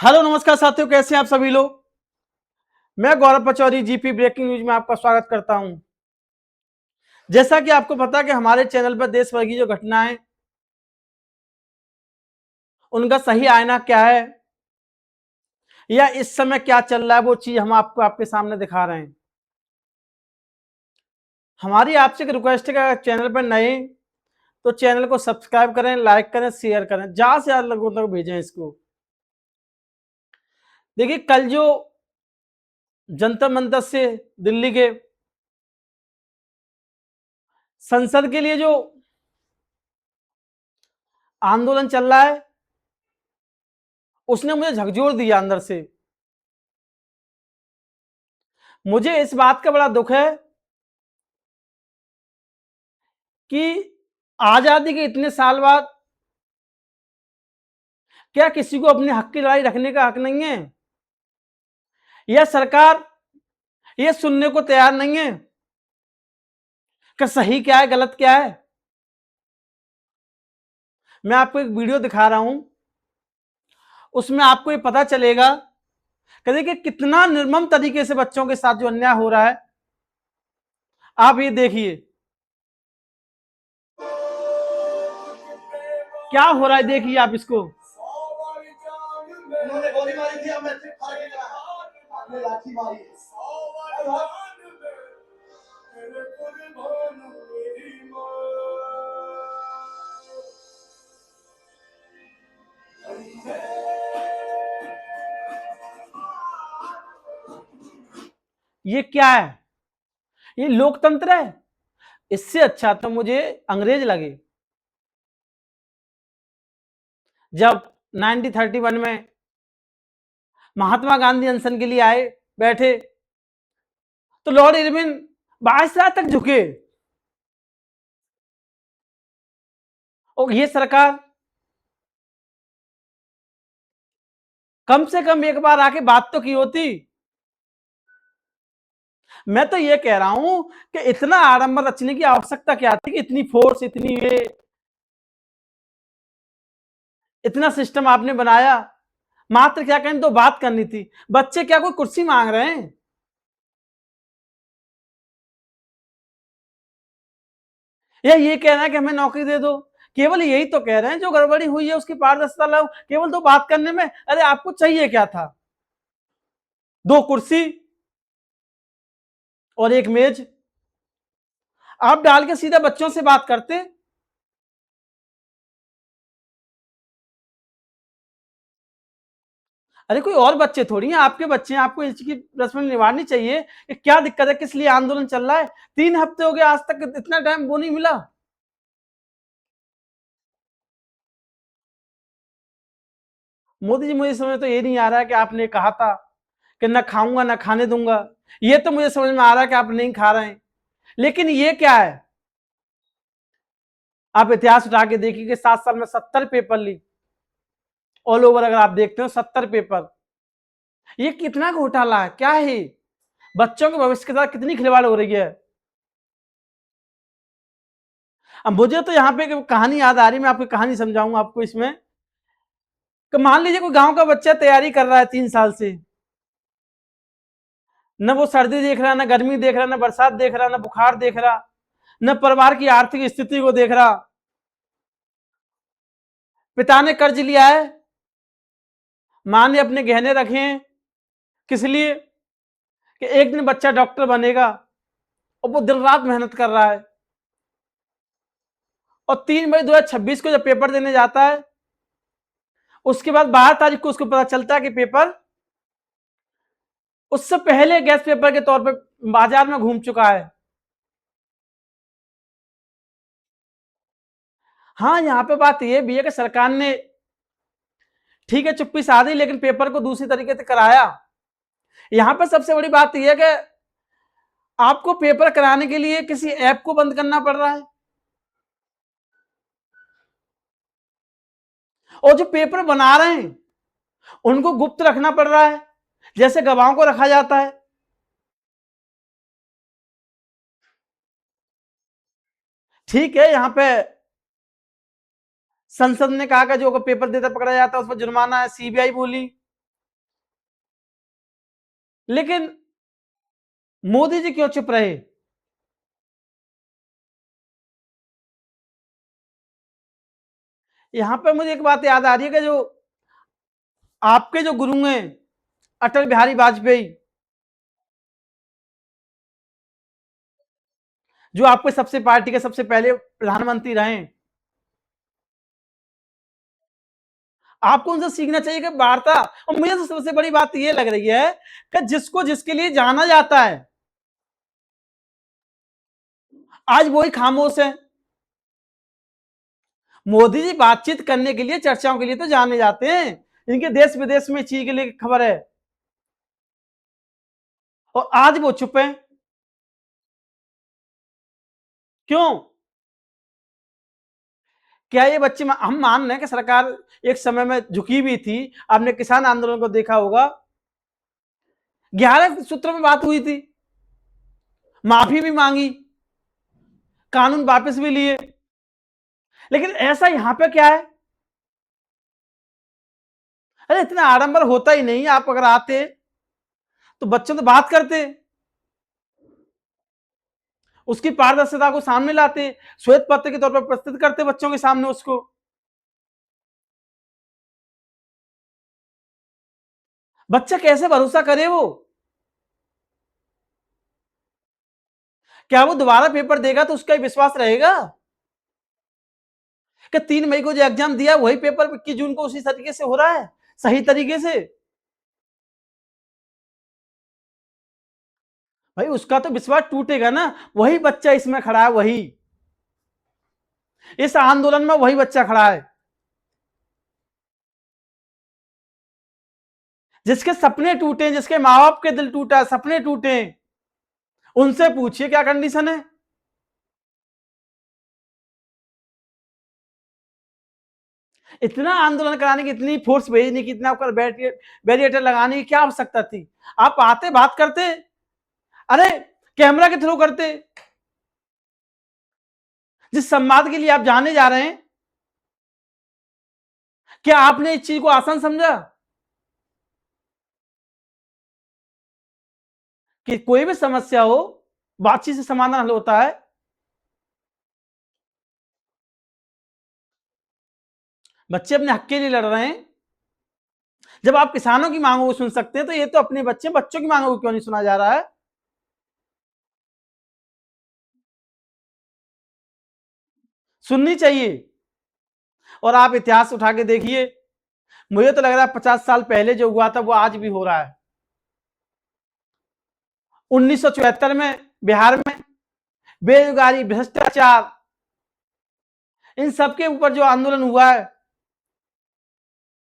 Hello नमस्कार साथियों, कैसे हैं आप सभी लोग। मैं गौरव पचौरी जीपी ब्रेकिंग न्यूज में आपका स्वागत करता हूं। जैसा कि आपको पता है कि हमारे चैनल पर देश भर की जो घटनाएं उनका सही आईना क्या है या इस समय क्या चल रहा है, वो चीज हम आपको आपके सामने दिखा रहे हैं। हमारी आपसे एक रिक्वेस्ट है कि अगर चैनल पर नए हैं, तो चैनल को सब्सक्राइब करें, लाइक करें, शेयर करें, ज्यादा से ज्यादा लोगों तक भेजें इसको। देखिए, कल जो जंतर मंतर से दिल्ली के संसद के लिए जो आंदोलन चल रहा है, उसने मुझे झकझोर दिया अंदर से। मुझे इस बात का बड़ा दुख है कि आजादी के इतने साल बाद क्या किसी को अपने हक की लड़ाई रखने का हक नहीं है? यह सरकार ये सुनने को तैयार नहीं है कि सही क्या है, गलत क्या है। मैं आपको एक वीडियो दिखा रहा हूं, उसमें आपको ये पता चलेगा कि देखिए कितना निर्मम तरीके से बच्चों के साथ जो अन्याय हो रहा है। आप ये देखिए क्या हो रहा है, देखिए आप इसको। उन्होंने गोली मारी थी, अब मैं आपने लाठी मारी है। ये क्या है? ये लोकतंत्र है? इससे अच्छा तो मुझे अंग्रेज लगे। जब 1931 में महात्मा गांधी अनशन के लिए आए, बैठे, तो लॉर्ड इरविन 22 तक झुके। और ये सरकार कम से कम एक बार आके बात तो की होती। मैं तो ये कह रहा हूं कि इतना आडंबर रचने की आवश्यकता क्या थी कि इतनी फोर्स, इतनी ये, इतना सिस्टम आपने बनाया। मात्र क्या कहें, तो बात करनी थी। बच्चे क्या कोई कुर्सी मांग रहे हैं? या ये कह रहे हैं कि हमें नौकरी दे दो? केवल यही तो कह रहे हैं, जो गड़बड़ी हुई है उसकी पारदर्शिता लाओ, केवल तो बात करने में। अरे आपको चाहिए क्या था? दो कुर्सी और एक मेज आप डाल के सीधा बच्चों से बात करते। अरे कोई और बच्चे थोड़ी हैं, आपके बच्चे हैं, आपको इसकी रस्में निभानी चाहिए कि क्या दिक्कत है, किस लिए आंदोलन चल रहा है। 3 हफ्ते हो गए, आज तक इतना टाइम वो नहीं मिला। मोदी जी, मुझे समझ तो ये नहीं आ रहा है कि आपने कहा था कि न खाऊंगा न खाने दूंगा। ये तो मुझे समझ में आ रहा है कि आप नहीं खा रहे हैं, लेकिन ये क्या है? आप इतिहास उठा के देखिए कि 7 साल में 70 पेपर लीक, ऑल ओवर अगर आप देखते हो 70 पेपर। ये कितना घोटाला है, क्या है? बच्चों के भविष्य के साथ कितनी खिलवाड़ हो रही है। अब मुझे तो यहाँ पे एक कहानी याद आ रही, मैं आपको कहानी समझाऊंगा आपको इसमें। कि मान लीजिए कोई गांव का बच्चा तैयारी कर रहा है 3 साल से, न वो सर्दी देख रहा, न गर्मी देख रहा, न बरसात देख रहा, न बुखार देख रहा, न परिवार की आर्थिक स्थिति को देख रहा। पिता ने कर्ज लिया है, मां ने अपने गहने रखे हैं, किस लिए? कि एक दिन बच्चा डॉक्टर बनेगा, और वो दिन रात मेहनत कर रहा है। और 3 मई 2026 को जब पेपर देने जाता है, उसके बाद 12 तारीख को उसको पता चलता है कि पेपर उससे पहले गैस पेपर के तौर पर बाजार में घूम चुका है। हाँ, यहां पे बात यह भी है कि सरकार ने ठीक है चुप्पी साधी, लेकिन पेपर को दूसरी तरीके से कराया। यहां पर सबसे बड़ी बात यह है कि आपको पेपर कराने के लिए किसी ऐप को बंद करना पड़ रहा है, और जो पेपर बना रहे हैं उनको गुप्त रखना पड़ रहा है, जैसे गवाहों को रखा जाता है। ठीक है, यहां पे संसद ने कहा कि जो पेपर देता पकड़ा जाता है उस पर जुर्माना है, सीबीआई बोली। लेकिन मोदी जी क्यों चुप रहे? यहां पर मुझे एक बात याद आ रही है कि जो आपके जो गुरु हैं अटल बिहारी वाजपेयी, जो आपके सबसे पार्टी के सबसे पहले प्रधानमंत्री रहे, आपको उनसे सीखना चाहिए कि वार्ता। और मुझे तो सबसे बड़ी बात यह लग रही है कि जिसको जिसके लिए जाना जाता है आज वही खामोश है। मोदी जी बातचीत करने के लिए, चर्चाओं के लिए तो जाने जाते हैं, इनके देश विदेश में चीज के लिए खबर है, और आज वो चुप है। क्यों? क्या ये बच्चे, हम मान रहे हैं कि सरकार एक समय में झुकी भी थी। आपने किसान आंदोलन को देखा होगा, 11 सूत्रों में बात हुई थी, माफी भी मांगी, कानून वापस भी लिए। लेकिन ऐसा यहां पे क्या है? अरे इतना आडंबर होता ही नहीं। आप अगर आते तो बच्चों से बात करते, उसकी पारदर्शिता को सामने लाते, श्वेत पत्र के तौर पर प्रस्तुत करते बच्चों के सामने उसको। बच्चा कैसे भरोसा करे? वो क्या वो दोबारा पेपर देगा तो उसका ही विश्वास रहेगा कि 3 मई को जो एग्जाम दिया वही पेपर 21 जून को उसी तरीके से हो रहा है, सही तरीके से? भाई उसका तो विश्वास टूटेगा ना। वही बच्चा इसमें खड़ा है, वही इस आंदोलन में वही बच्चा खड़ा है जिसके सपने टूटे, जिसके माँ बाप के दिल टूटा, सपने टूटे। उनसे पूछिए क्या कंडीशन है। इतना आंदोलन कराने की, इतनी फोर्स भेजने की, इतना बैरिएटर लगाने की क्या आवश्यकता थी? आप आते, बात करते, अरे कैमरा के थ्रू करते। जिस संवाद के लिए आप जाने जा रहे हैं, क्या आपने इस चीज को आसान समझा कि कोई भी समस्या हो बातचीत से समाधान हल होता है? बच्चे अपने हक के लिए लड़ रहे हैं। जब आप किसानों की मांगों को सुन सकते हैं तो ये तो अपने बच्चे, बच्चों की मांगों को क्यों नहीं सुना जा रहा है? सुननी चाहिए। और आप इतिहास उठा के देखिए, मुझे तो लग रहा है 50 साल पहले जो हुआ था वो आज भी हो रहा है। 1974 में बिहार में बेरोजगारी, भ्रष्टाचार, इन सबके ऊपर जो आंदोलन हुआ है,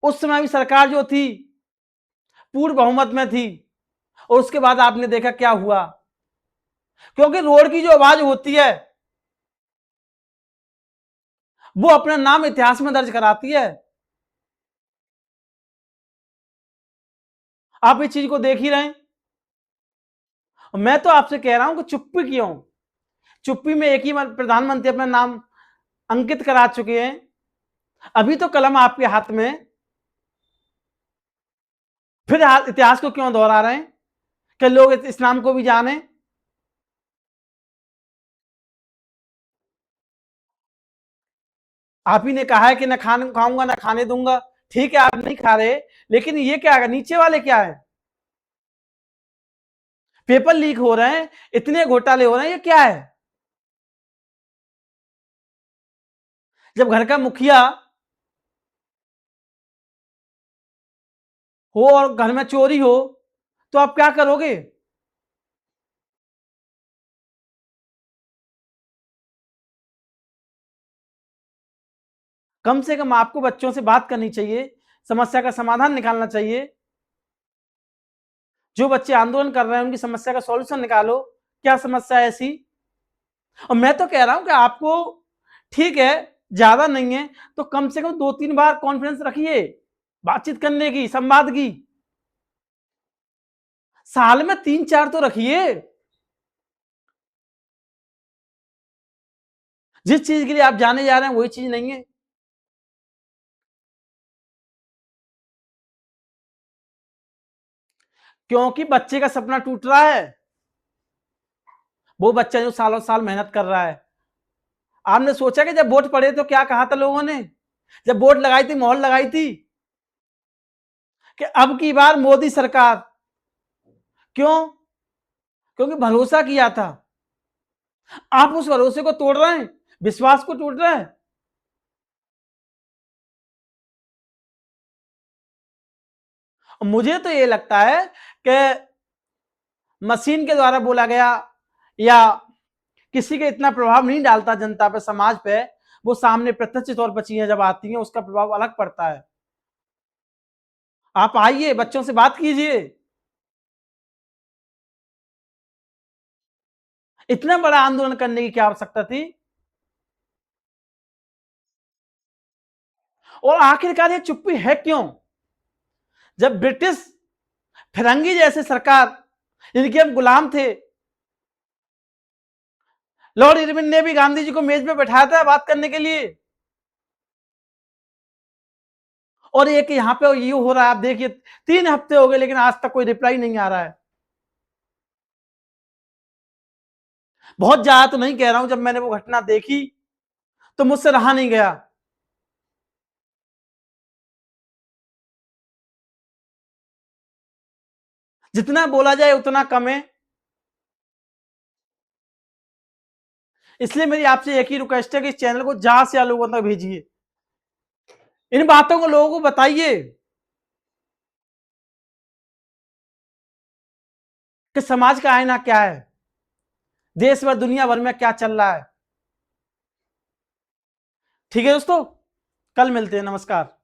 उस समय भी सरकार जो थी पूर्ण बहुमत में थी। और उसके बाद आपने देखा क्या हुआ। क्योंकि रोड की जो आवाज होती है वो अपना नाम इतिहास में दर्ज कराती है। आप इस चीज को देख ही रहे हैं। मैं तो आपसे कह रहा हूं कि चुप्पी क्यों? चुप्पी में एक ही प्रधानमंत्री अपना नाम अंकित करा चुके हैं। अभी तो कलम आपके हाथ में, फिर इतिहास को क्यों दोहरा रहे हैं कि लोग इस नाम को भी जाने? आप ही ने कहा है कि न खाने खाऊंगा ना खाने दूंगा। ठीक है, आप नहीं खा रहे, लेकिन ये क्या है, नीचे वाले क्या है? पेपर लीक हो रहे हैं, इतने घोटाले हो रहे हैं, ये क्या है? जब घर का मुखिया हो और घर में चोरी हो तो आप क्या करोगे? कम से कम आपको बच्चों से बात करनी चाहिए, समस्या का समाधान निकालना चाहिए। जो बच्चे आंदोलन कर रहे हैं उनकी समस्या का सॉल्यूशन निकालो। क्या समस्या है ऐसी? और मैं तो कह रहा हूं कि आपको, ठीक है, ज्यादा नहीं है तो कम से कम 2-3 बार कॉन्फ्रेंस रखिए, बातचीत करने की, संवाद की। साल में 3-4 तो रखिए। जिस चीज के लिए आप जाने जा रहे हैं वही चीज नहीं है। क्योंकि बच्चे का सपना टूट रहा है। वो बच्चा जो सालों साल मेहनत कर रहा है। आपने सोचा कि जब वोट पड़े तो क्या कहा था लोगों ने, जब वोट लगाई थी, मोहर लगाई थी कि अब की बार मोदी सरकार। क्यों? क्योंकि भरोसा किया था। आप उस भरोसे को तोड़ रहे हैं, विश्वास को तोड़ रहे हैं। मुझे तो ये लगता है कि मशीन के द्वारा बोला गया या किसी के इतना प्रभाव नहीं डालता जनता पे, समाज पे। वो सामने प्रत्यक्ष तौर पर चीजें जब आती हैं उसका प्रभाव अलग पड़ता है। आप आइए, बच्चों से बात कीजिए। इतना बड़ा आंदोलन करने की क्या आवश्यकता थी? और आखिरकार ये चुप्पी है क्यों? जब ब्रिटिश फिरंगी जैसे सरकार, इनके हम गुलाम थे, लॉर्ड इरविन ने भी गांधी जी को मेज पे बैठाया था बात करने के लिए। और एक यहां पे ये हो रहा है, आप देखिए 3 हफ्ते हो गए लेकिन आज तक कोई रिप्लाई नहीं आ रहा है। बहुत ज्यादा तो नहीं कह रहा हूं, जब मैंने वो घटना देखी तो मुझसे रहा नहीं गया। जितना बोला जाए उतना कम है। इसलिए मेरी आपसे एक ही रिक्वेस्ट है कि इस चैनल को ज्यादा से ज्यादा लोगों तक भेजिए, इन बातों को लोगों को बताइए कि समाज का आईना क्या है, देश व दुनिया भर में क्या चल रहा है। ठीक है दोस्तों, कल मिलते हैं। नमस्कार।